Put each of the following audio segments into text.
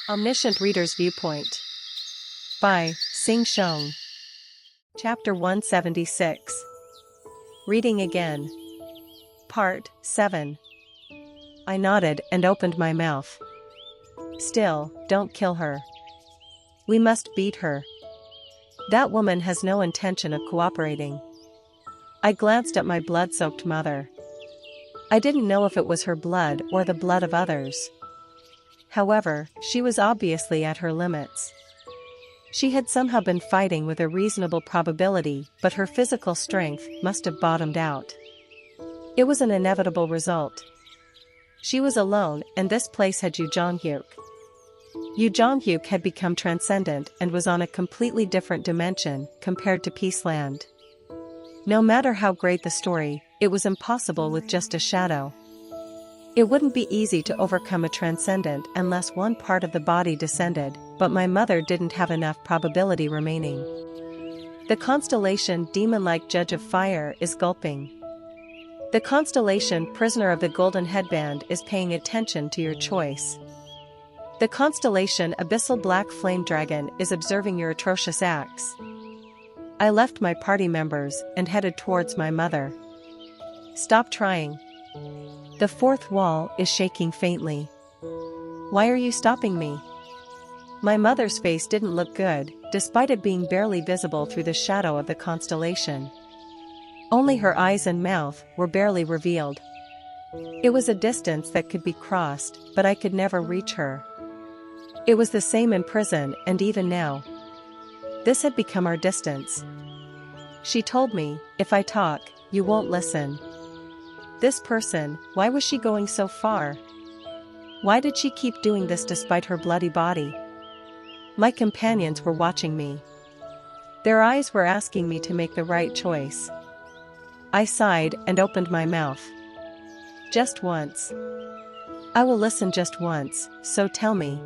Omniscient Reader's Viewpoint by Sing Shong. Chapter 176. Reading Again. Part 7. I nodded and opened my mouth. Still, don't kill her. We must beat her. That woman has no intention of cooperating. I glanced at my blood-soaked mother. I didn't know if it was her blood or the blood of others. However, she was obviously at her limits. She had somehow been fighting with a reasonable probability, but her physical strength must have bottomed out. It was an inevitable result. She was alone, and this place had Yu Jonghyuk. Yu Jonghyuk had become transcendent and was on a completely different dimension compared to Peaceland. No matter how great the story, it was impossible with just a shadow. It wouldn't be easy to overcome a transcendent unless one part of the body descended, but my mother didn't have enough probability remaining. The constellation demon-like Judge of Fire is gulping. The constellation Prisoner of the Golden Headband is paying attention to your choice. The constellation Abyssal Black Flame Dragon is observing your atrocious acts. I left my party members and headed towards my mother. Stop trying. The fourth wall is shaking faintly. Why are you stopping me? My mother's face didn't look good, despite it being barely visible through the shadow of the constellation. Only her eyes and mouth were barely revealed. It was a distance that could be crossed, but I could never reach her. It was the same in prison, and even now. This had become our distance. She told me, if I talk, you won't listen. This person, why was she going so far? Why did she keep doing this despite her bloody body? My companions were watching me. Their eyes were asking me to make the right choice. I sighed and opened my mouth. Just once. I will listen just once, so tell me.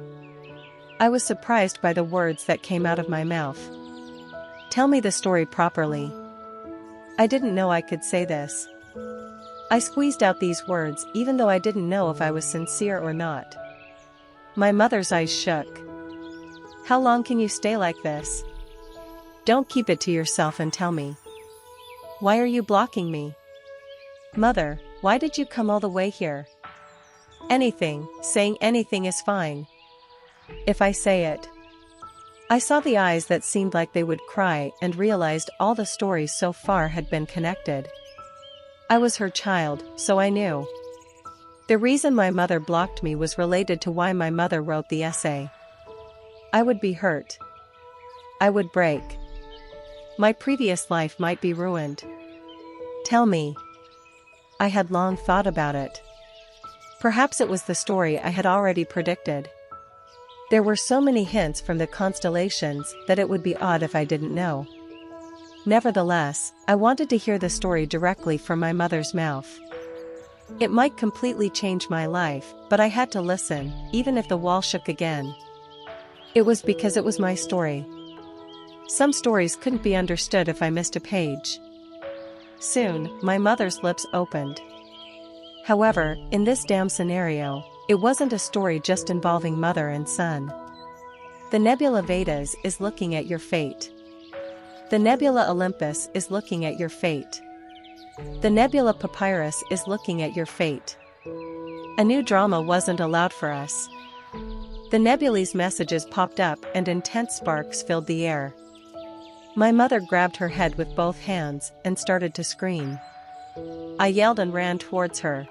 I was surprised by the words that came out of my mouth. Tell me the story properly. I didn't know I could say this. I squeezed out these words even though I didn't know if I was sincere or not. My mother's eyes shook. How long can you stay like this? Don't keep it to yourself and tell me. Why are you blocking me? Mother, why did you come all the way here? Anything, saying anything is fine. If I say it. I saw the eyes that seemed like they would cry and realized all the stories so far had been connected. I was her child, so I knew. The reason my mother blocked me was related to why my mother wrote the essay. I would be hurt. I would break. My previous life might be ruined. Tell me. I had long thought about it. Perhaps it was the story I had already predicted. There were so many hints from the constellations that it would be odd if I didn't know. Nevertheless, I wanted to hear the story directly from my mother's mouth. It might completely change my life, but I had to listen, even if the wall shook again. It was because it was my story. Some stories couldn't be understood if I missed a page. Soon, my mother's lips opened. However, in this damn scenario, it wasn't a story just involving mother and son. The Nebula Vedas is looking at your fate. The Nebula Olympus is looking at your fate. The Nebula Papyrus is looking at your fate. A new drama wasn't allowed for us. The nebula's messages popped up and intense sparks filled the air. My mother grabbed her head with both hands and started to scream. I yelled and ran towards her.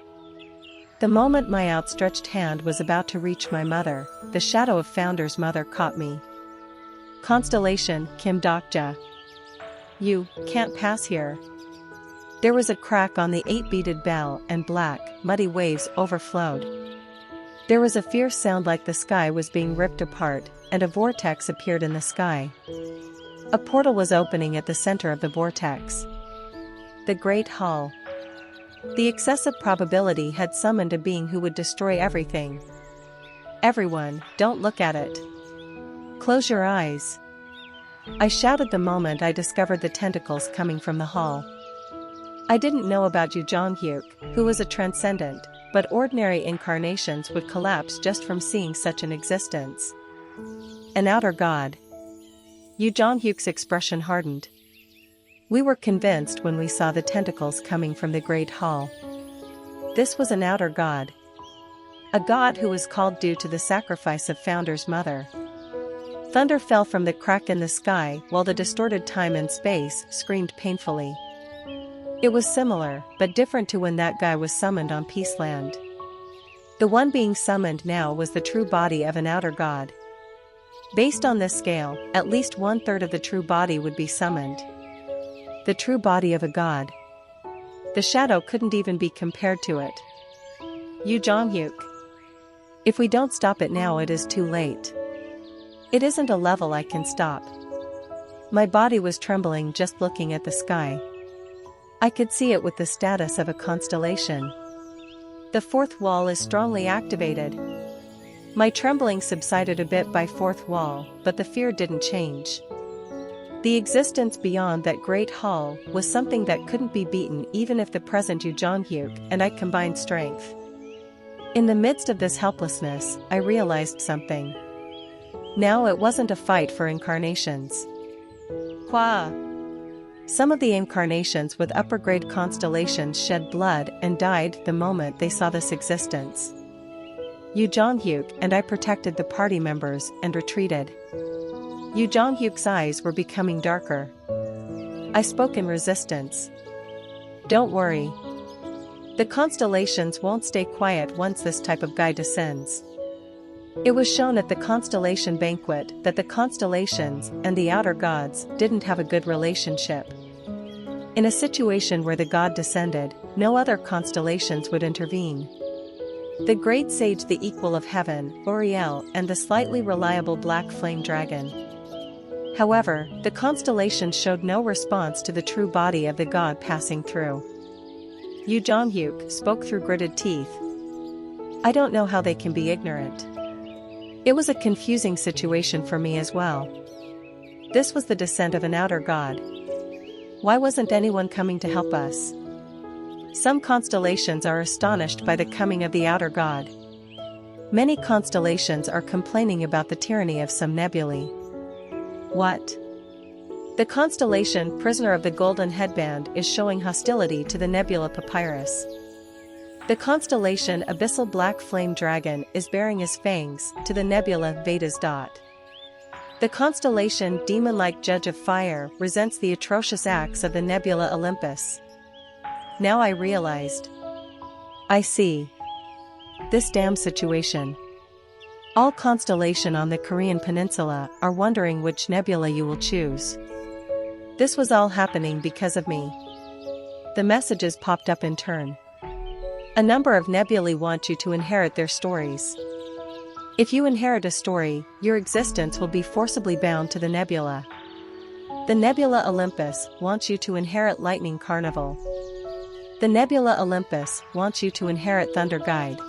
The moment my outstretched hand was about to reach my mother, the shadow of Founder's mother caught me. Constellation Kim Dokja. You can't pass here. There was a crack on the 8-beaded bell and black, muddy waves overflowed. There was a fierce sound like the sky was being ripped apart, and a vortex appeared in the sky. A portal was opening at the center of the vortex. The Great Hall. The excessive probability had summoned a being who would destroy everything. Everyone, don't look at it. Close your eyes. I shouted the moment I discovered the tentacles coming from the hall. I didn't know about Yu Jonghyuk, who was a transcendent, but ordinary incarnations would collapse just from seeing such an existence. An outer god. Yu Jonghyuk's expression hardened. We were convinced when we saw the tentacles coming from the Great Hall. This was an outer god. A god who was called due to the sacrifice of Founder's mother. Thunder fell from the crack in the sky while the distorted time and space screamed painfully. It was similar, but different to when that guy was summoned on Peaceland. The one being summoned now was the true body of an outer god. Based on this scale, at least 1/3 of the true body would be summoned. The true body of a god. The shadow couldn't even be compared to it. Yu Jonghyuk. If we don't stop it now, it is too late. It isn't a level I can stop. My body was trembling just looking at the sky. I could see it with the status of a constellation. The fourth wall is strongly activated. My trembling subsided a bit by fourth wall, but the fear didn't change. The existence beyond that great hall was something that couldn't be beaten even if the present Yu Jonghyuk and I combined strength. In the midst of this helplessness, I realized something. Now it wasn't a fight for incarnations. Hua! Some of the incarnations with upper-grade constellations shed blood and died the moment they saw this existence. Yu Jonghyuk and I protected the party members and retreated. Yu Jonghyuk's eyes were becoming darker. I spoke in resistance. Don't worry. The constellations won't stay quiet once this type of guy descends. It was shown at the constellation banquet that the constellations and the outer gods didn't have a good relationship. In a situation where the god descended, no other constellations would intervene. The great sage, the equal of heaven, Uriel, and the slightly reliable black flame dragon. However, the constellations showed no response to the true body of the god passing through. Yu Jonghyuk spoke through gritted teeth. I don't know how they can be ignorant. It was a confusing situation for me as well. This was the descent of an outer god. Why wasn't anyone coming to help us? Some constellations are astonished by the coming of the outer god. Many constellations are complaining about the tyranny of some nebulae. What? The constellation Prisoner of the Golden Headband is showing hostility to the nebula Papyrus. The constellation Abyssal Black Flame Dragon is baring his fangs to the nebula Veda's Dot. The constellation Demon-like Judge of Fire resents the atrocious acts of the nebula Olympus. Now I realized. I see. This damn situation. All constellation on the Korean peninsula are wondering which nebula you will choose. This was all happening because of me. The messages popped up in turn. A number of nebulae want you to inherit their stories. If you inherit a story, your existence will be forcibly bound to the nebula. The nebula Olympus wants you to inherit Lightning Carnival. The nebula Olympus wants you to inherit Thunder Guide.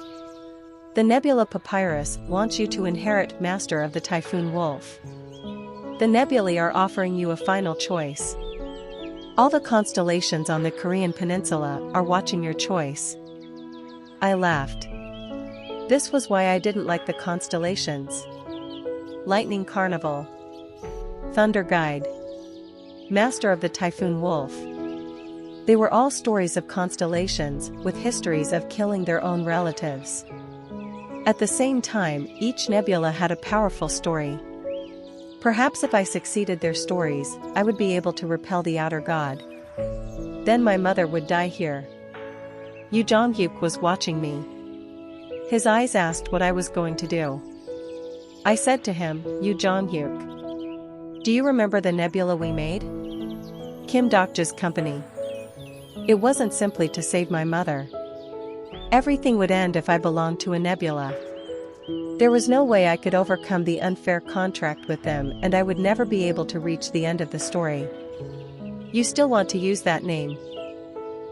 The nebula Papyrus wants you to inherit Master of the Typhoon Wolf. The nebulae are offering you a final choice. All the constellations on the Korean peninsula are watching your choice. I laughed. This was why I didn't like the constellations. Lightning Carnival. Thunder Guide. Master of the Typhoon Wolf. They were all stories of constellations with histories of killing their own relatives. At the same time, each nebula had a powerful story. Perhaps if I succeeded their stories, I would be able to repel the outer god. Then my mother would die here. Yu Jonghyuk was watching me. His eyes asked what I was going to do. I said to him, Yu Jonghyuk. Do you remember the nebula we made? Kim Dokja's company. It wasn't simply to save my mother. Everything would end if I belonged to a nebula. There was no way I could overcome the unfair contract with them, and I would never be able to reach the end of the story. You still want to use that name?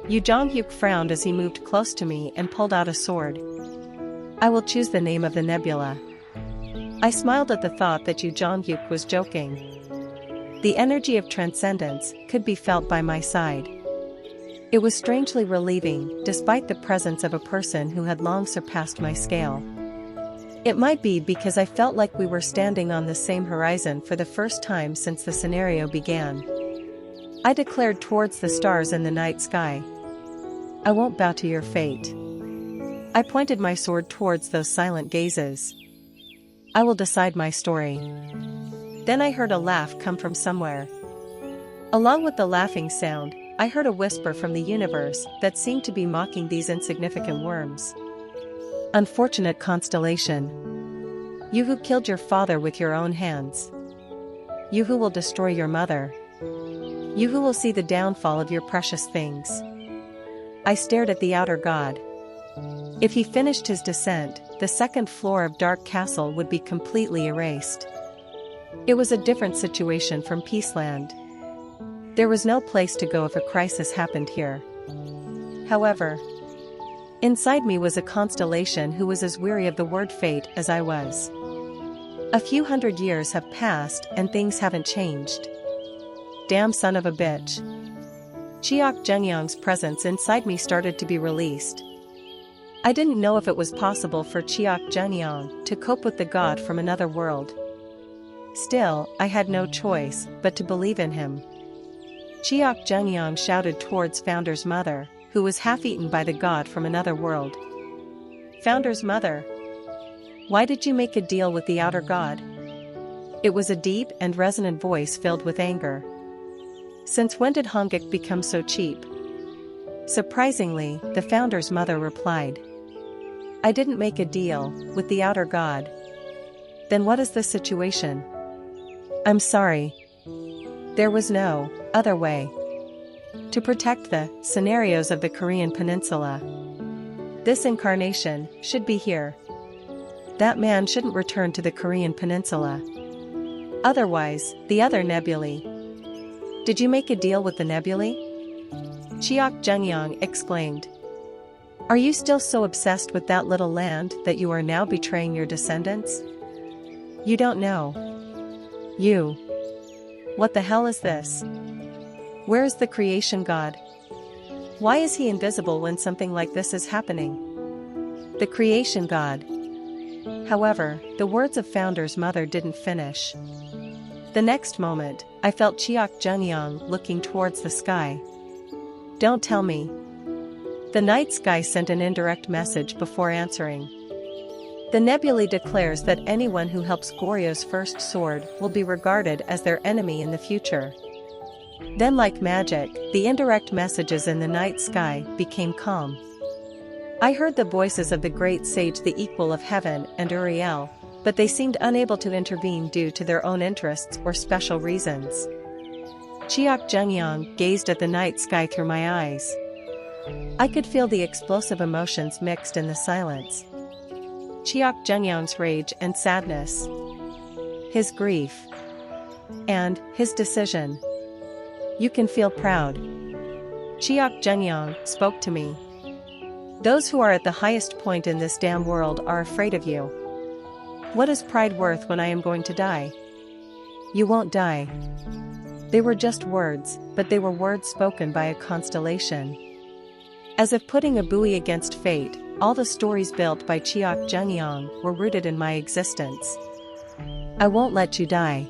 Yu Jonghyuk frowned as he moved close to me and pulled out a sword. I will choose the name of the nebula. I smiled at the thought that Yu Jonghyuk was joking. The energy of transcendence could be felt by my side. It was strangely relieving, despite the presence of a person who had long surpassed my scale. It might be because I felt like we were standing on the same horizon for the first time since the scenario began. I declared towards the stars in the night sky. I won't bow to your fate. I pointed my sword towards those silent gazes. I will decide my story. Then I heard a laugh come from somewhere. Along with the laughing sound, I heard a whisper from the universe that seemed to be mocking these insignificant worms. Unfortunate constellation. You who killed your father with your own hands. You who will destroy your mother. You who will see the downfall of your precious things. I stared at the outer god. If he finished his descent, the second floor of Dark Castle would be completely erased. It was a different situation from Peaceland. There was no place to go if a crisis happened here. However, inside me was a constellation who was as weary of the word fate as I was. A few hundred years have passed and things haven't changed. Damn son of a bitch. Chiak Jungyang's presence inside me started to be released. I didn't know if it was possible for Chiak Jungyang to cope with the god from another world. Still, I had no choice but to believe in him. Chiak Jungyang shouted towards Founder's mother, who was half-eaten by the god from another world. Founder's mother. Why did you make a deal with the outer god? It was a deep and resonant voice filled with anger. Since when did Hongik become so cheap? Surprisingly, the Founder's mother replied. I didn't make a deal with the outer god. Then what is the situation? I'm sorry. There was no other way to protect the scenarios of the Korean peninsula. This incarnation should be here. That man shouldn't return to the Korean peninsula. Otherwise, the other nebulae. Did you make a deal with the nebulae? Chiak Jungyang exclaimed. Are you still so obsessed with that little land that you are now betraying your descendants? You don't know. You. What the hell is this? Where is the creation god? Why is he invisible when something like this is happening? The creation god. However, the words of Founder's mother didn't finish. The next moment, I felt Chiak Jungyang looking towards the sky. Don't tell me. The night sky sent an indirect message before answering. The nebulae declares that anyone who helps Goryo's first sword will be regarded as their enemy in the future. Then, like magic, the indirect messages in the night sky became calm. I heard the voices of the great sage, the equal of heaven, and Uriel, but they seemed unable to intervene due to their own interests or special reasons. Chiak Jungyang gazed at the night sky through my eyes. I could feel the explosive emotions mixed in the silence. Chiak Jungyang's rage and sadness. His grief. And his decision. You can feel proud. Chiak Jungyang spoke to me. Those who are at the highest point in this damn world are afraid of you. What is pride worth when I am going to die? You won't die. They were just words, but they were words spoken by a constellation. As if putting a buoy against fate, all the stories built by Chiak Jungyang were rooted in my existence. I won't let you die.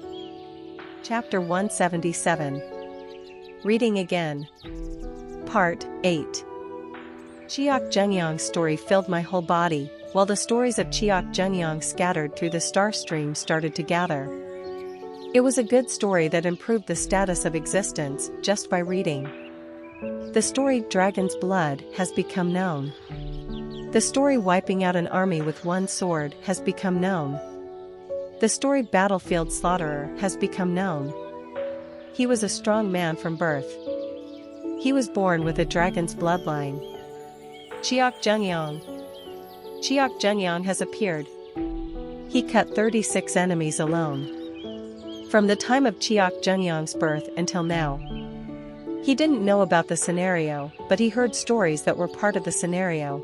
Chapter 177. Reading again. Part 8. Chiak Jungyang's story filled my whole body, while the stories of Chiak Jungyang scattered through the star stream started to gather. It was a good story that improved the status of existence just by reading. The story Dragon's Blood has become known. The story Wiping Out an Army with One Sword has become known. The story Battlefield Slaughterer has become known. He was a strong man from birth. He was born with a dragon's bloodline. Chiak Jungyang. Chiak Jungyang has appeared. He cut 36 enemies alone. From the time of Chiak Jungyang's birth until now. He didn't know about the scenario, but he heard stories that were part of the scenario.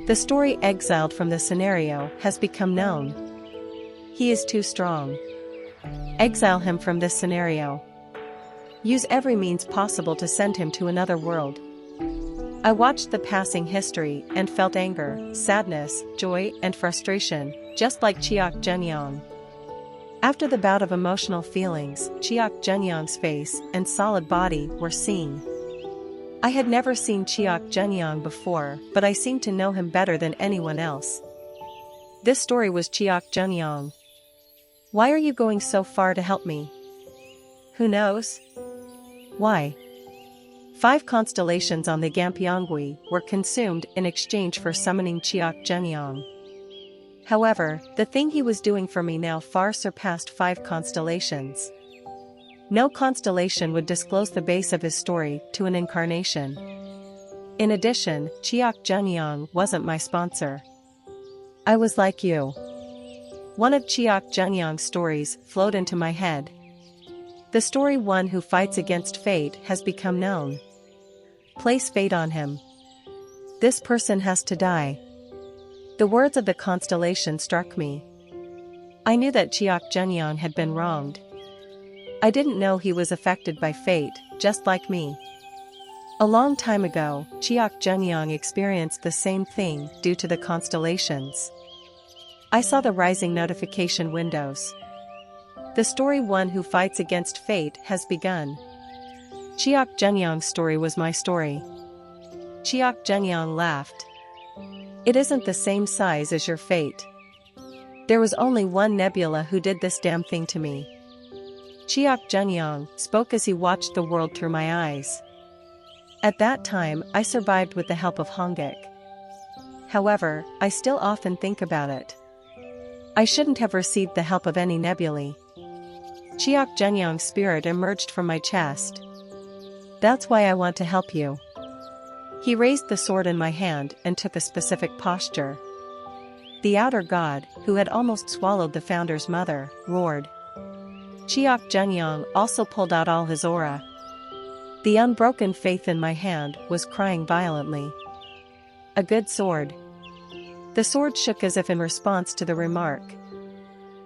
The story Exiled from the Scenario has become known. He is too strong. Exile him from this scenario. Use every means possible to send him to another world. I watched the passing history and felt anger, sadness, joy, and frustration, just like Chiak Jeonyong. After the bout of emotional feelings, Chiak Jeonyong's face and solid body were seen. I had never seen Chiak Jeonyong before, but I seemed to know him better than anyone else. This story was Chiak Jeonyong. Why are you going so far to help me? Who knows? Why? 5 constellations on the Gampyeongui were consumed in exchange for summoning Chiak Jeonyong. However, the thing he was doing for me now far surpassed 5 constellations. No constellation would disclose the base of his story to an incarnation. In addition, Chiak Jeonyong wasn't my sponsor. I was like you. One of Chiak Jeonyong's stories flowed into my head. The story one who fights against fate has become known. Place fate on him. This person has to die. The words of the constellation struck me. I knew that Chiak Jeonyong had been wronged. I didn't know he was affected by fate, just like me. A long time ago, Chiak Jeonyong experienced the same thing due to the constellations. I saw the rising notification windows. The story one who fights against fate has begun. Chiak Jeonyong's story was my story. Chiak Jeonyong laughed. It isn't the same size as your fate. There was only one nebula who did this damn thing to me. Chiak Jeonyong spoke as he watched the world through my eyes. At that time, I survived with the help of Hongik. However, I still often think about it. I shouldn't have received the help of any nebulae. Chiak Jeonyong's spirit emerged from my chest. That's why I want to help you. He raised the sword in my hand and took a specific posture. The outer god, who had almost swallowed the founder's mother, roared. Chiak Jeonyong also pulled out all his aura. The unbroken faith in my hand was crying violently. A good sword. The sword shook as if in response to the remark.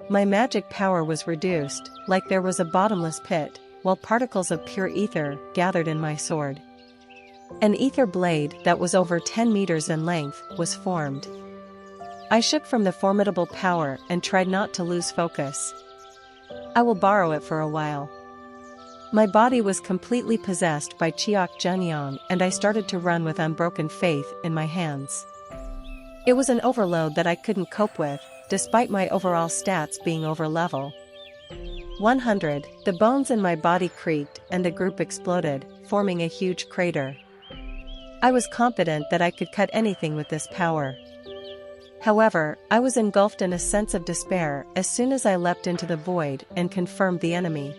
My magic power was reduced, like there was a bottomless pit, while particles of pure ether gathered in my sword. An ether blade that was over 10 meters in length was formed. I shook from the formidable power and tried not to lose focus. I will borrow it for a while. My body was completely possessed by Chiak Jeonyong and I started to run with unbroken faith in my hands. It was an overload that I couldn't cope with, despite my overall stats being over level. 100, the bones in my body creaked and the group exploded, forming a huge crater. I was confident that I could cut anything with this power. However, I was engulfed in a sense of despair as soon as I leapt into the void and confirmed the enemy.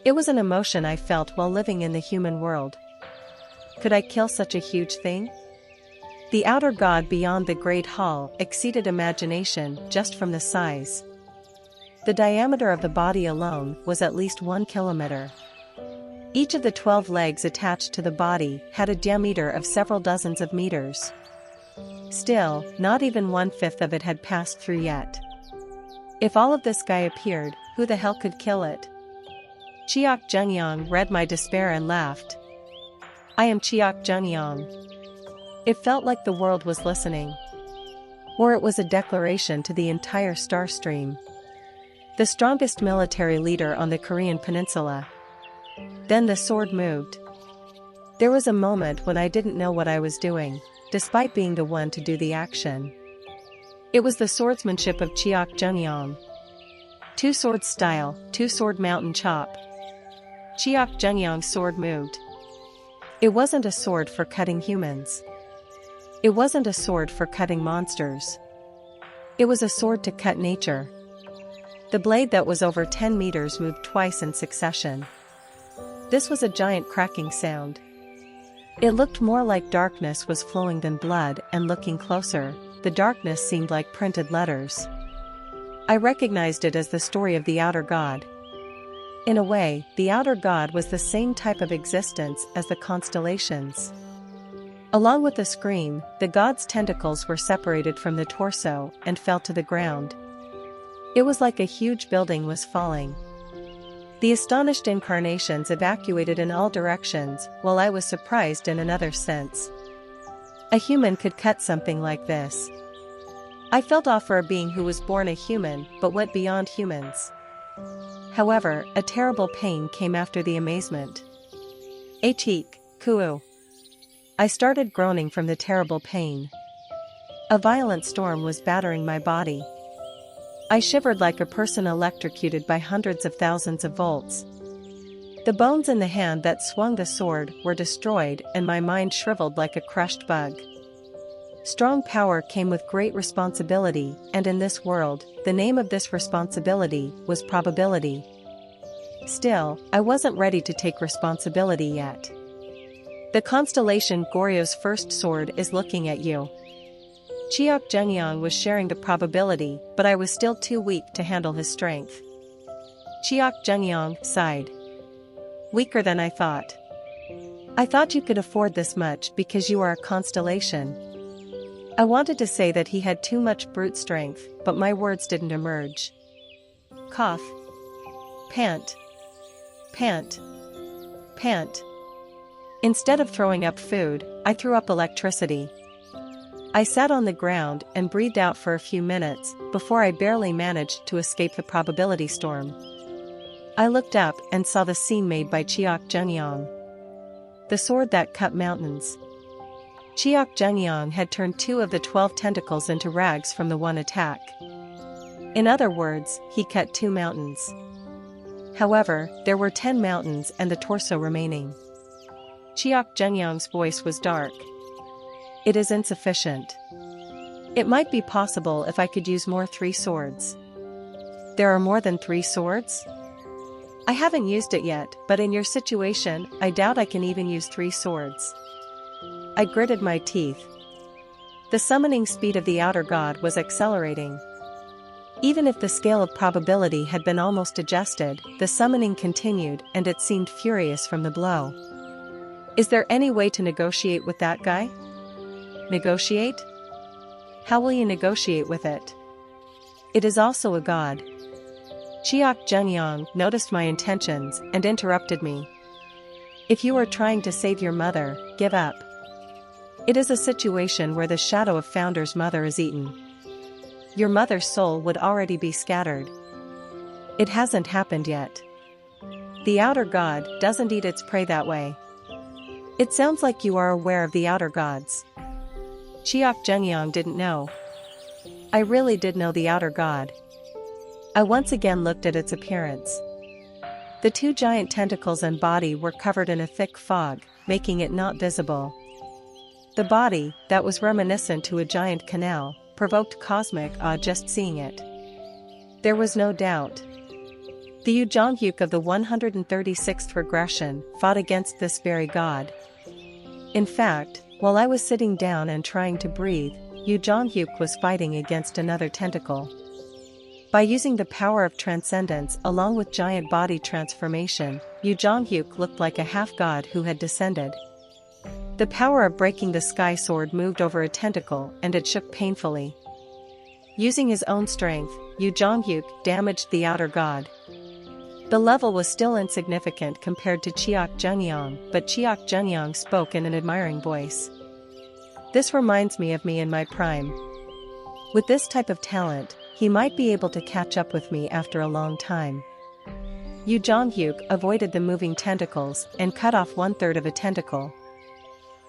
It was an emotion I felt while living in the human world. Could I kill such a huge thing? The outer god beyond the Great Hall exceeded imagination just from the size. The diameter of the body alone was at least 1 kilometer. Each of the 12 legs attached to the body had a diameter of several dozens of meters. Still, not even 1/5 of it had passed through yet. If all of this guy appeared, who the hell could kill it? Chiak Jeonyong read my despair and laughed. I am Chiak Jeonyong. It felt like the world was listening. Or it was a declaration to the entire star stream. The strongest military leader on the Korean peninsula. Then the sword moved. There was a moment when I didn't know what I was doing, despite being the one to do the action. It was the swordsmanship of Chiak Jeonyong. Two-sword style, two-sword mountain chop. Chiak Jeonyong's sword moved. It wasn't a sword for cutting humans. It wasn't a sword for cutting monsters. It was a sword to cut nature. The blade that was over 10 meters moved twice in succession. This was a giant cracking sound. It looked more like darkness was flowing than blood, and looking closer, the darkness seemed like printed letters. I recognized it as the story of the outer god. In a way, the outer god was the same type of existence as the constellations. Along with a scream, the god's tentacles were separated from the torso and fell to the ground. It was like a huge building was falling. The astonished incarnations evacuated in all directions, while I was surprised in another sense. A human could cut something like this. I felt awe for a being who was born a human but went beyond humans. However, a terrible pain came after the amazement. Achik, kuu. I started groaning from the terrible pain. A violent storm was battering my body. I shivered like a person electrocuted by hundreds of thousands of volts. The bones in the hand that swung the sword were destroyed and my mind shriveled like a crushed bug. Strong power came with great responsibility, and in this world, the name of this responsibility was probability. Still, I wasn't ready to take responsibility yet. The constellation Goryo's first sword is looking at you. Chiok Jungyang was sharing the probability, but I was still too weak to handle his strength. Chiok Jungyang sighed. Weaker than I thought. I thought you could afford this much because you are a constellation. I wanted to say that he had too much brute strength, but my words didn't emerge. Cough. Pant. Pant. Pant. Instead of throwing up food, I threw up electricity. I sat on the ground and breathed out for a few minutes, before I barely managed to escape the probability storm. I looked up and saw the scene made by Chiok Jungyang. The sword that cut mountains. Chiok Jungyang had turned 2 of the 12 tentacles into rags from the one attack. In other words, he cut 2 mountains. However, there were 10 mountains and the torso remaining. Chiok Jungyang's voice was dark. It is insufficient. It might be possible if I could use more 3 swords. There are more than 3 swords? I haven't used it yet, but in your situation, I doubt I can even use 3 swords. I gritted my teeth. The summoning speed of the outer god was accelerating. Even if the scale of probability had been almost adjusted, the summoning continued and it seemed furious from the blow. Is there any way to negotiate with that guy? Negotiate? How will you negotiate with it? It is also a god. Chiok Jungyang noticed my intentions and interrupted me. If you are trying to save your mother, give up. It is a situation where the shadow of Founder's mother is eaten. Your mother's soul would already be scattered. It hasn't happened yet. The outer god doesn't eat its prey that way. It sounds like you are aware of the outer gods. Chiok Jungyang didn't know. I really did know the outer god. I once again looked at its appearance. The 2 giant tentacles and body were covered in a thick fog, making it not visible. The body, that was reminiscent to a giant canal, provoked cosmic awe just seeing it. There was no doubt. The Yu Zhonghyuk of the 136th regression fought against this very god. In fact, while I was sitting down and trying to breathe, Yu Zhonghyuk was fighting against another tentacle. By using the power of transcendence along with giant body transformation, Yu Zhonghyuk looked like a half-god who had descended. The power of breaking the sky sword moved over a tentacle and it shook painfully. Using his own strength, Yu Zhonghyuk damaged the outer god. The level was still insignificant compared to Chiok Jungyang, but Chiok Jungyang spoke in an admiring voice. This reminds me of me in my prime. With this type of talent, he might be able to catch up with me after a long time. Yu Zhonghyuk avoided the moving tentacles and cut off 1/3 of a tentacle.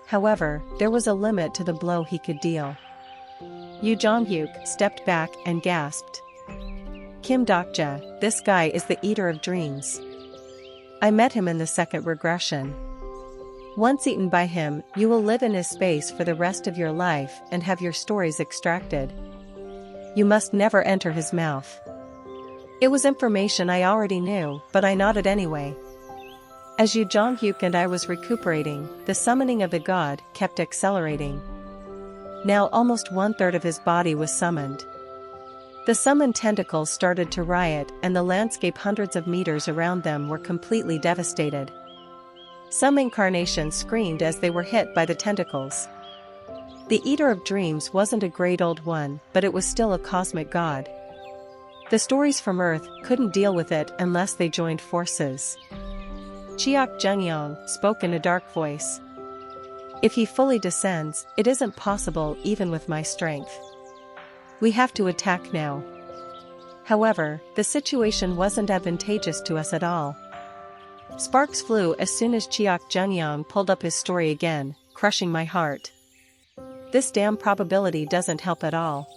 However, there was a limit to the blow he could deal. Yu Zhonghyuk stepped back and gasped. Kim Dokja, this guy is the Eater of Dreams. I met him in the 2nd regression. Once eaten by him, you will live in his space for the rest of your life and have your stories extracted. You must never enter his mouth. It was information I already knew, but I nodded anyway. As Yu Zhonghyuk and I was recuperating, the summoning of the god kept accelerating. Now almost 1/3 of his body was summoned. The summoned tentacles started to riot and the landscape hundreds of meters around them were completely devastated. Some incarnations screamed as they were hit by the tentacles. The Eater of Dreams wasn't a great old one, but it was still a cosmic god. The stories from Earth couldn't deal with it unless they joined forces. Chiak Jungyong spoke in a dark voice. If he fully descends, it isn't possible even with my strength. We have to attack now. However, the situation wasn't advantageous to us at all. Sparks flew as soon as Chiak Jungyong pulled up his story again, crushing my heart. This damn probability doesn't help at all.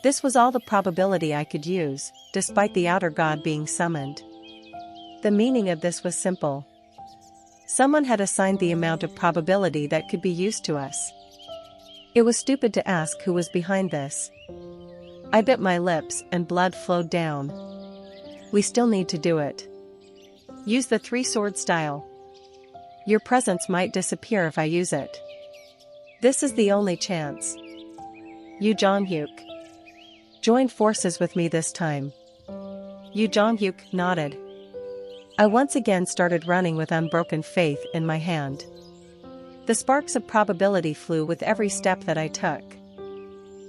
This was all the probability I could use, despite the outer god being summoned. The meaning of this was simple. Someone had assigned the amount of probability that could be used to us. It was stupid to ask who was behind this. I bit my lips and blood flowed down. We still need to do it. Use the three-sword style. Your presence might disappear if I use it. This is the only chance. Yu Jonghyuk. Join forces with me this time. Yu Jonghyuk nodded. I once again started running with unbroken faith in my hand. The sparks of probability flew with every step that I took.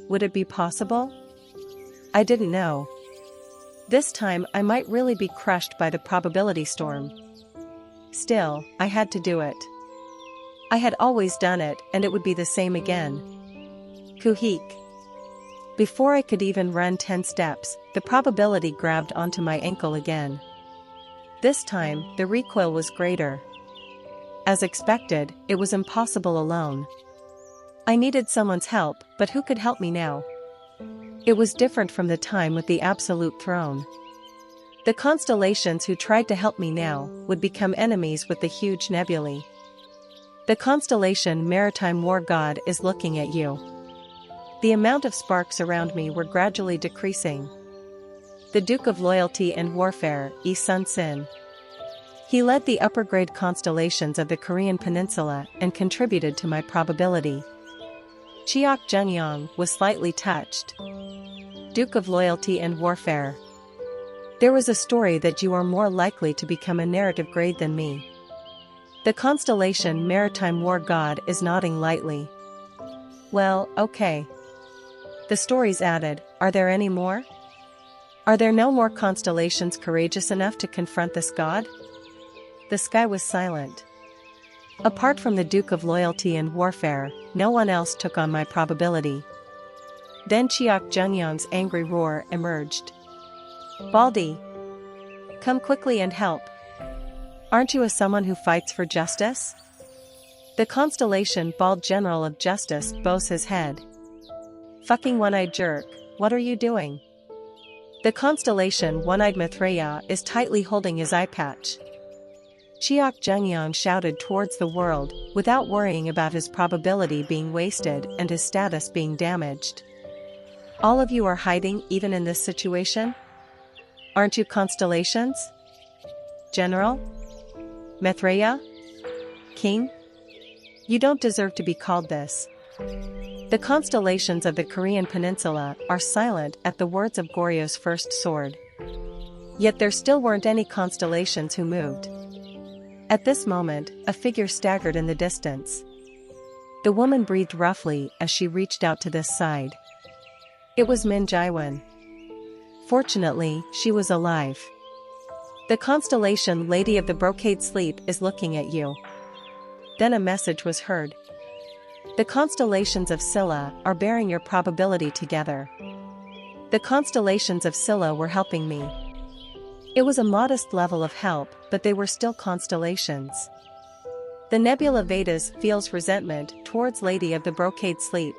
Would it be possible? I didn't know. This time I might really be crushed by the probability storm. Still, I had to do it. I had always done it and it would be the same again. Kuhik. Before I could even run 10 steps, the probability grabbed onto my ankle again. This time, the recoil was greater. As expected, it was impossible alone. I needed someone's help, but who could help me now? It was different from the time with the Absolute Throne. The constellations who tried to help me now would become enemies with the huge nebulae. The constellation Maritime War God is looking at you. The amount of sparks around me were gradually decreasing. The Duke of Loyalty and Warfare, Yi Sun Sin. He led the upper-grade constellations of the Korean Peninsula and contributed to my probability. Chiak Jungyong was slightly touched. Duke of Loyalty and Warfare. There was a story that you are more likely to become a narrative grade than me. The constellation Maritime War God is nodding lightly. Well, okay. The stories added, are there any more? Are there no more constellations courageous enough to confront this god? The sky was silent. Apart from the Duke of Loyalty and Warfare, no one else took on my probability. Then Chiak Jungyong's angry roar emerged. Baldi! Come quickly and help. Aren't you someone who fights for justice? The constellation Bald General of Justice bows his head. Fucking one-eyed jerk, what are you doing? The constellation One-Eyed Maitreya is tightly holding his eye patch. Chiak Jungyong shouted towards the world, without worrying about his probability being wasted and his status being damaged. All of you are hiding even in this situation? Aren't you constellations? General? Maitreya? King? You don't deserve to be called this. The constellations of the Korean Peninsula are silent at the words of Goryo's first sword. Yet there still weren't any constellations who moved. At this moment, a figure staggered in the distance. The woman breathed roughly as she reached out to this side. It was Min Jaiwan. Fortunately, she was alive. The constellation Lady of the Brocade Sleep is looking at you. Then a message was heard. The constellations of Scylla are bearing your probability together. The constellations of Scylla were helping me. It was a modest level of help, but they were still constellations. The Nebula Vedas feels resentment towards Lady of the Brocade Sleep.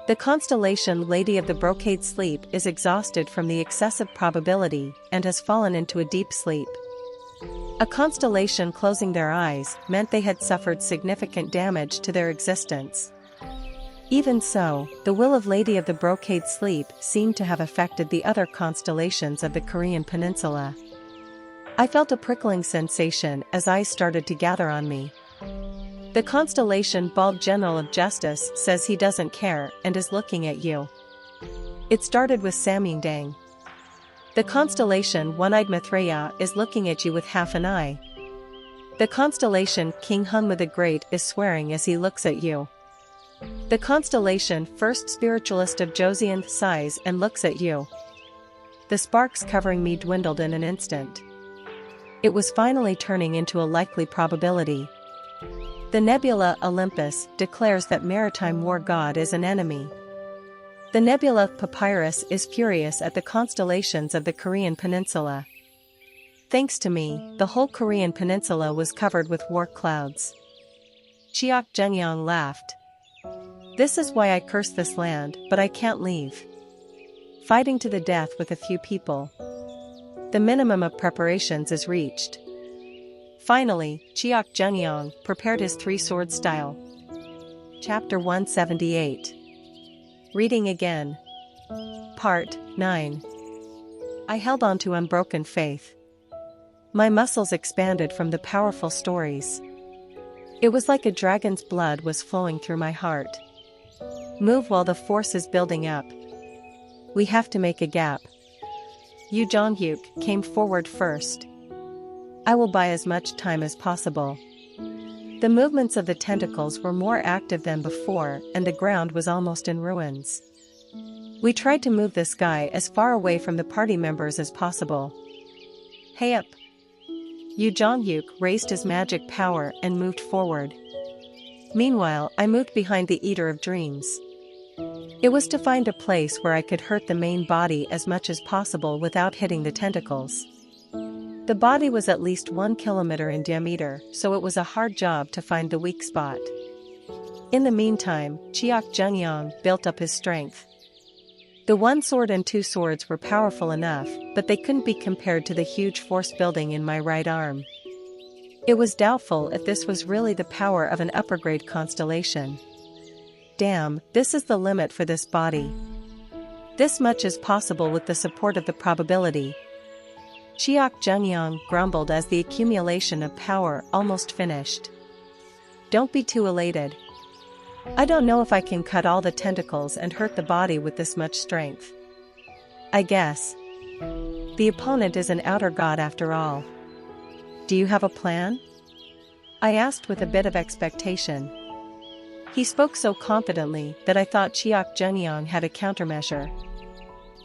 The constellation Lady of the Brocade Sleep is exhausted from the excessive probability and has fallen into a deep sleep. A constellation closing their eyes meant they had suffered significant damage to their existence. Even so, the will of Lady of the Brocade Sleep seemed to have affected the other constellations of the Korean Peninsula. I felt a prickling sensation as eyes started to gather on me. The constellation Bald General of Justice says he doesn't care and is looking at you. It started with Samyangdang. The constellation One-Eyed Maitreya is looking at you with half an eye. The constellation King Hunma the Great is swearing as he looks at you. The constellation First Spiritualist of Joseon sighs and looks at you. The sparks covering me dwindled in an instant. It was finally turning into a likely probability. The nebula Olympus declares that maritime war god is an enemy. The nebula Papyrus is furious at the constellations of the Korean peninsula. Thanks to me, the whole Korean peninsula was covered with war clouds. Cheok Jungyong laughed. This is why I curse this land, but I can't leave. Fighting to the death with a few people. The minimum of preparations is reached. Finally, Cheok Jungyong prepared his three-sword style. Chapter 178. Reading again. Part 9. I held on to unbroken faith. My muscles expanded from the powerful stories. It was like a dragon's blood was flowing through my heart. Move while the force is building up. We have to make a gap. Yu Jong-hyuk came forward first. I will buy as much time as possible. The movements of the tentacles were more active than before, and the ground was almost in ruins. We tried to move this guy as far away from the party members as possible. Hey up! Yu Jong-hyuk raised his magic power and moved forward. Meanwhile, I moved behind the Eater of Dreams. It was to find a place where I could hurt the main body as much as possible without hitting the tentacles. The body was at least 1 kilometer in diameter, so it was a hard job to find the weak spot. In the meantime, Cheok Jungyong built up his strength. The one sword and two swords were powerful enough, but they couldn't be compared to the huge force building in my right arm. It was doubtful if this was really the power of an upper-grade constellation. Damn, this is the limit for this body. This much is possible with the support of the probability. Cheok Jungyong grumbled as the accumulation of power almost finished. Don't be too elated. I don't know if I can cut all the tentacles and hurt the body with this much strength. I guess. The opponent is an outer god after all. Do you have a plan? I asked with a bit of expectation. He spoke so confidently that I thought Cheok Jungyong had a countermeasure.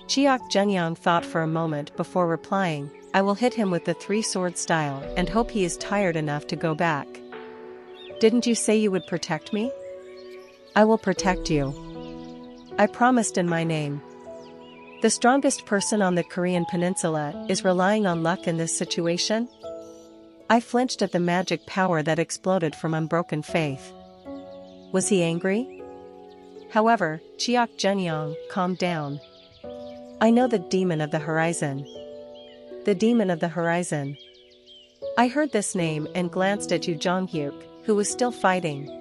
Cheok Jungyong thought for a moment before replying, I will hit him with the three-sword style and hope he is tired enough to go back. Didn't you say you would protect me? I will protect you. I promised in my name. The strongest person on the Korean peninsula is relying on luck in this situation? I flinched at the magic power that exploded from unbroken faith. Was he angry? However, Cheok Jungyong calmed down. I know the demon of the horizon. The demon of the horizon. I heard this name and glanced at Yu Jong-hyuk, who was still fighting.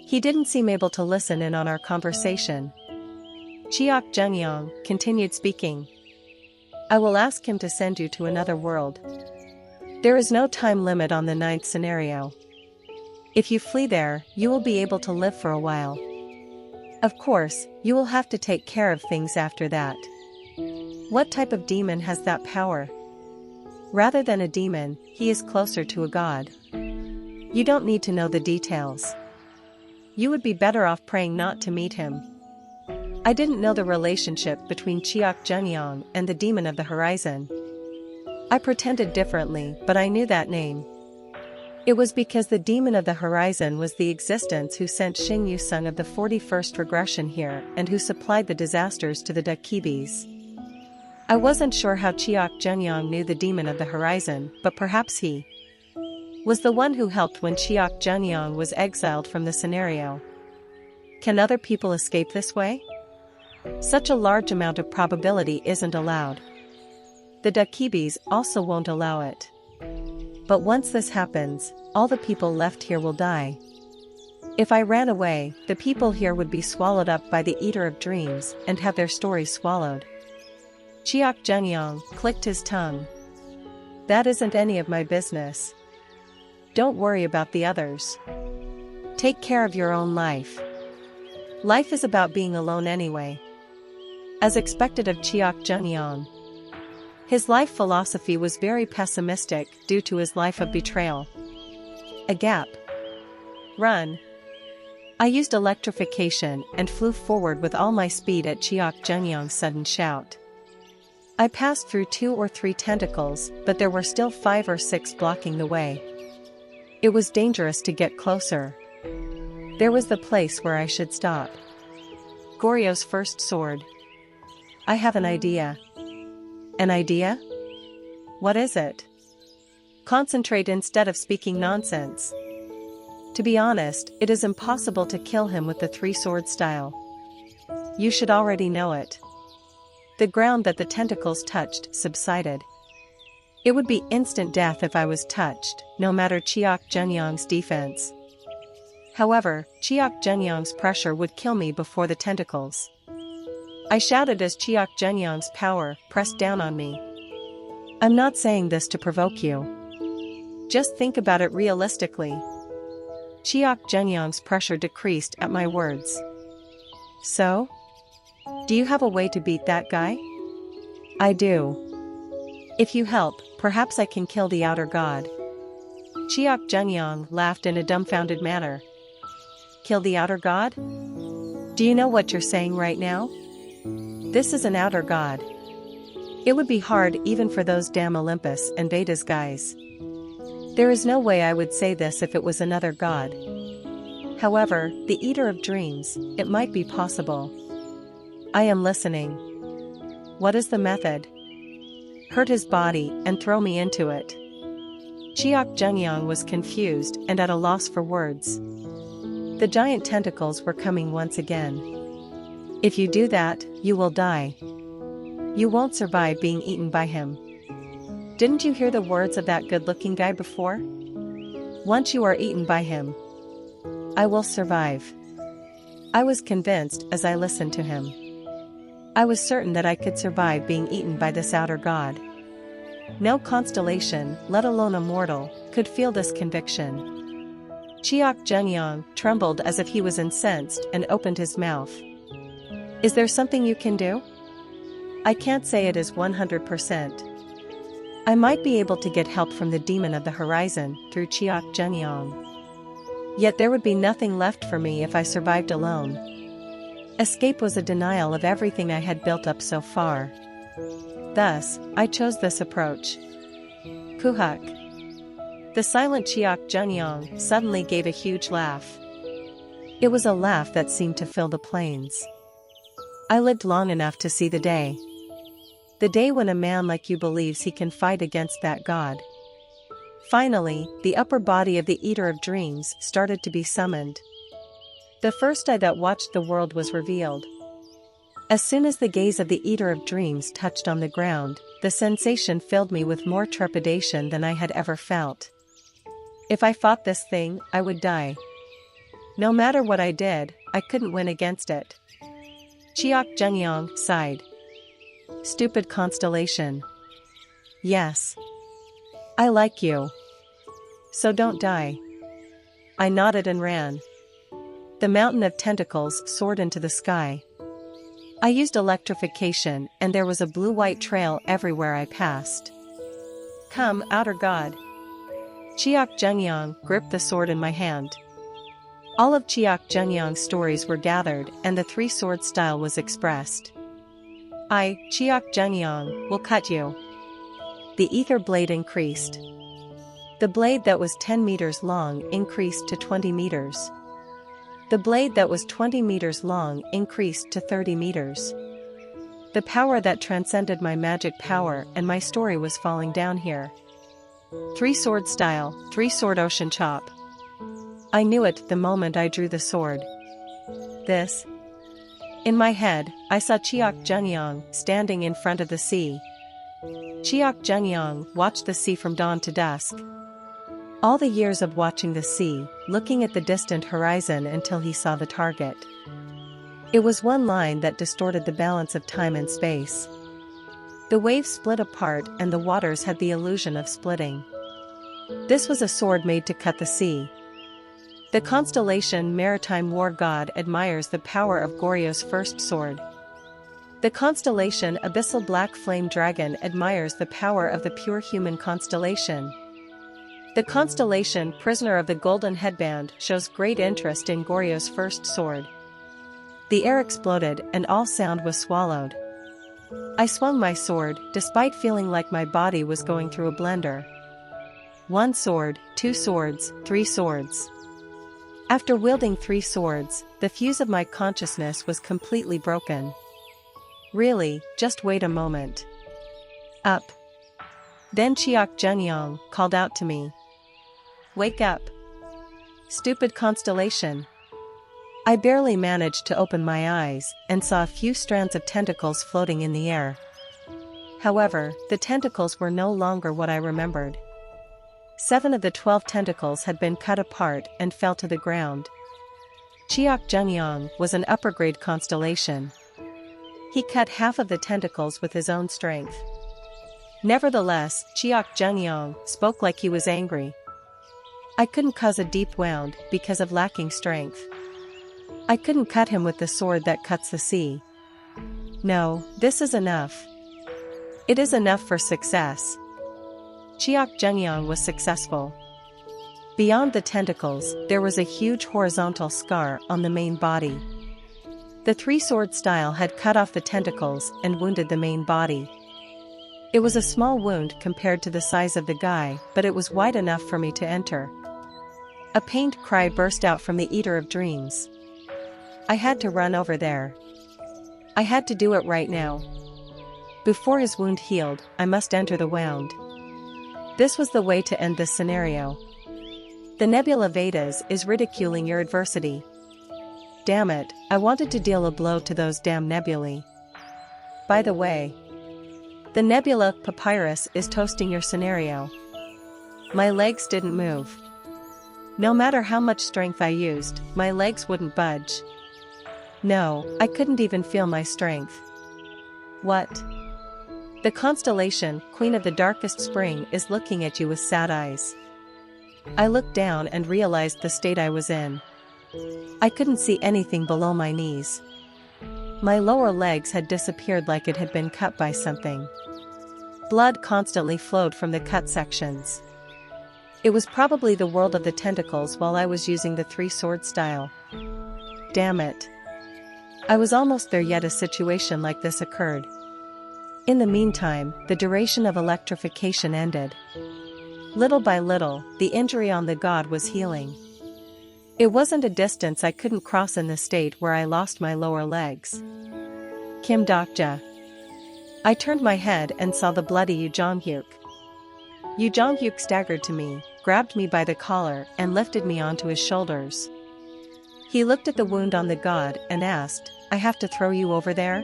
He didn't seem able to listen in on our conversation. Cheok Jungyong continued speaking. I will ask him to send you to another world. There is no time limit on the 9th scenario. If you flee there, you will be able to live for a while. Of course, you will have to take care of things after that. What type of demon has that power? Rather than a demon, he is closer to a god. You don't need to know the details. You would be better off praying not to meet him. I didn't know the relationship between Cheok Jungyong and the demon of the horizon. I pretended differently, but I knew that name. It was because the demon of the horizon was the existence who sent Xing Yusung of the 41st regression here and who supplied the disasters to the Dakibis. I wasn't sure how Cheok Jungyong knew the demon of the horizon, but perhaps he was the one who helped when Cheok Jungyong was exiled from the scenario. Can other people escape this way? Such a large amount of probability isn't allowed. The Dakibis also won't allow it. But once this happens, all the people left here will die. If I ran away, the people here would be swallowed up by the Eater of Dreams and have their stories swallowed. Cheok Jungyong clicked his tongue. That isn't any of my business. Don't worry about the others. Take care of your own life. Life is about being alone anyway. As expected of Cheok Jungyong. His life philosophy was very pessimistic due to his life of betrayal. A gap. Run. I used electrification and flew forward with all my speed at Cheok Jungyong's sudden shout. I passed through 2 or 3 tentacles, but there were still 5 or 6 blocking the way. It was dangerous to get closer. There was the place where I should stop. Goryo's first sword. I have an idea. An idea? What is it? Concentrate instead of speaking nonsense. To be honest, it is impossible to kill him with the 3-sword style. You should already know it. The ground that the tentacles touched subsided. It would be instant death if I was touched, no matter Chiak Jeonyang's defense. However, Chiak Jeonyang's pressure would kill me before the tentacles. I shouted as Chiak Jeonyang's power pressed down on me. I'm not saying this to provoke you. Just think about it realistically. Chiak Jeonyang's pressure decreased at my words. So? Do you have a way to beat that guy? I do. If you help, perhaps I can kill the outer god. Chiak Jeonyang laughed in a dumbfounded manner. Kill the outer god? Do you know what you're saying right now? This is an outer god. It would be hard even for those damn Olympus and Vedas guys. There is no way I would say this if it was another god. However, the Eater of Dreams, it might be possible. I am listening. What is the method? Hurt his body and throw me into it. Chiak Jeonyang was confused and at a loss for words. The giant tentacles were coming once again. If you do that, you will die. You won't survive being eaten by him. Didn't you hear the words of that good-looking guy before? Once you are eaten by him, I will survive. I was convinced as I listened to him. I was certain that I could survive being eaten by this outer god. No constellation, let alone a mortal, could feel this conviction. Chiak Jeonyang trembled as if he was incensed and opened his mouth. Is there something you can do? I can't say it is 100%. I might be able to get help from the demon of the horizon through Chiak Jeonyang. Yet there would be nothing left for me if I survived alone. Escape was a denial of everything I had built up so far. Thus, I chose this approach. Kuhuk. The silent Chiak Jeonyang suddenly gave a huge laugh. It was a laugh that seemed to fill the plains. I lived long enough to see the day. The day when a man like you believes he can fight against that god. Finally, the upper body of the Eater of Dreams started to be summoned. The first eye that watched the world was revealed. As soon as the gaze of the Eater of Dreams touched on the ground, the sensation filled me with more trepidation than I had ever felt. If I fought this thing, I would die. No matter what I did, I couldn't win against it. Chiak Jeonyang sighed. Stupid constellation. Yes. I like you. So don't die. I nodded and ran. The mountain of tentacles soared into the sky. I used electrification and there was a blue-white trail everywhere I passed. Come, outer god. Chiak Jeonyang gripped the sword in my hand. All of Chiak Jeonyang's stories were gathered and the 3-sword style was expressed. I, Chiak Jeonyang, will cut you. The ether blade increased. The blade that was 10 meters long increased to 20 meters. The blade that was 20 meters long increased to 30 meters. The power that transcended my magic power and my story was falling down here. 3-sword style, 3-sword ocean chop. I knew it the moment I drew the sword. This. In my head, I saw Chiak Jeonyang standing in front of the sea. Chiak Jeonyang watched the sea from dawn to dusk. All the years of watching the sea, looking at the distant horizon until he saw the target. It was one line that distorted the balance of time and space. The waves split apart and the waters had the illusion of splitting. This was a sword made to cut the sea. The constellation Maritime War God admires the power of Goryo's first sword. The constellation Abyssal Black Flame Dragon admires the power of the pure human constellation. The constellation Prisoner of the Golden Headband shows great interest in Goryo's first sword. The air exploded and all sound was swallowed. I swung my sword, despite feeling like my body was going through a blender. 1 sword, 2 swords, 3 swords. After wielding 3 swords, the fuse of my consciousness was completely broken. Really, just wait a moment. Up. Then Chiak Junyong called out to me. Wake up. Stupid constellation. I barely managed to open my eyes and saw a few strands of tentacles floating in the air. However, the tentacles were no longer what I remembered. 7 of the 12 tentacles had been cut apart and fell to the ground. Chiak Junyong was an upper-grade constellation. He cut half of the tentacles with his own strength. Nevertheless, Chiak Junyong spoke like he was angry. I couldn't cause a deep wound because of lacking strength. I couldn't cut him with the sword that cuts the sea. No, this is enough. It is enough for success. Chiak Junyong was successful. Beyond the tentacles, there was a huge horizontal scar on the main body. The 3-sword style had cut off the tentacles and wounded the main body. It was a small wound compared to the size of the guy, but it was wide enough for me to enter. A pained cry burst out from the Eater of Dreams. I had to run over there. I had to do it right now. Before his wound healed, I must enter the wound. This was the way to end this scenario. The Nebula Vedas is ridiculing your adversity. Damn it, I wanted to deal a blow to those damn nebulae. By the way, the Nebula Papyrus is toasting your scenario. My legs didn't move. No matter how much strength I used, my legs wouldn't budge. No, I couldn't even feel my strength. What? The constellation, Queen of the Darkest Spring, is looking at you with sad eyes. I looked down and realized the state I was in. I couldn't see anything below my knees. My lower legs had disappeared like it had been cut by something. Blood constantly flowed from the cut sections. It was probably the world of the tentacles while I was using the 3-sword style. Damn it. I was almost there, yet a situation like this occurred. In the meantime, the duration of electrification ended. Little by little, the injury on the god was healing. It wasn't a distance I couldn't cross in the state where I lost my lower legs. Kim Dokja. I turned my head and saw the bloody Yu Jonghyuk. Yu Jonghyuk staggered to me, grabbed me by the collar and lifted me onto his shoulders. He looked at the wound on the god and asked, I have to throw you over there?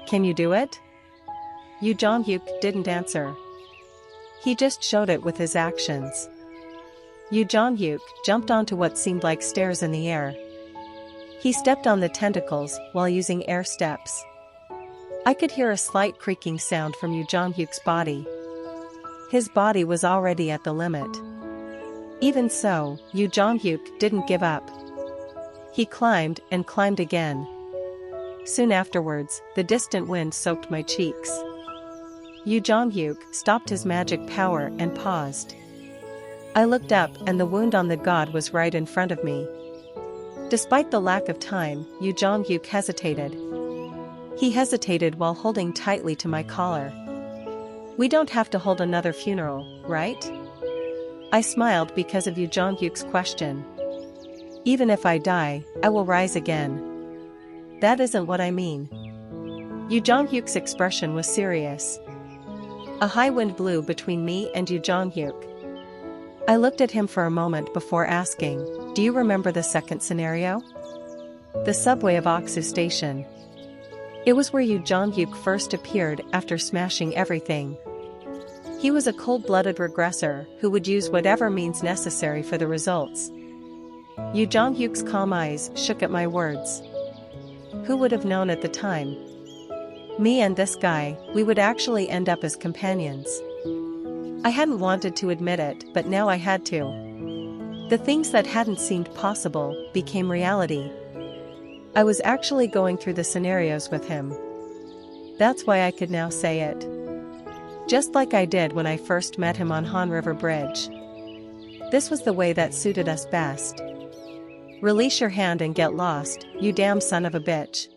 Can you do it? Yu Jonghyuk didn't answer. He just showed it with his actions. Yu Jonghyuk jumped onto what seemed like stairs in the air. He stepped on the tentacles while using air steps. I could hear a slight creaking sound from Yu Jonghyuk's body. His body was already at the limit. Even so, Yu Jonghyuk didn't give up. He climbed and climbed again. Soon afterwards, the distant wind soaked my cheeks. Yu Jonghyuk stopped his magic power and paused. I looked up and the wound on the god was right in front of me. Despite the lack of time, Yu Jonghyuk hesitated. He hesitated while holding tightly to my collar. We don't have to hold another funeral, right? I smiled because of Yu Jonghyuk's question. Even if I die, I will rise again. That isn't what I mean. Yu Jonghyuk's expression was serious. A high wind blew between me and Yu Jonghyuk. I looked at him for a moment before asking, do you remember the second scenario? The subway of Oksu Station. It was where Yu Jonghyuk first appeared after smashing everything. He was a cold-blooded regressor who would use whatever means necessary for the results. Yu Jonghyuk's calm eyes shook at my words. Who would have known at the time? Me and this guy, we would actually end up as companions. I hadn't wanted to admit it, but now I had to. The things that hadn't seemed possible became reality. I was actually going through the scenarios with him. That's why I could now say it. Just like I did when I first met him on Han River Bridge. This was the way that suited us best. Release your hand and get lost, you damn son of a bitch.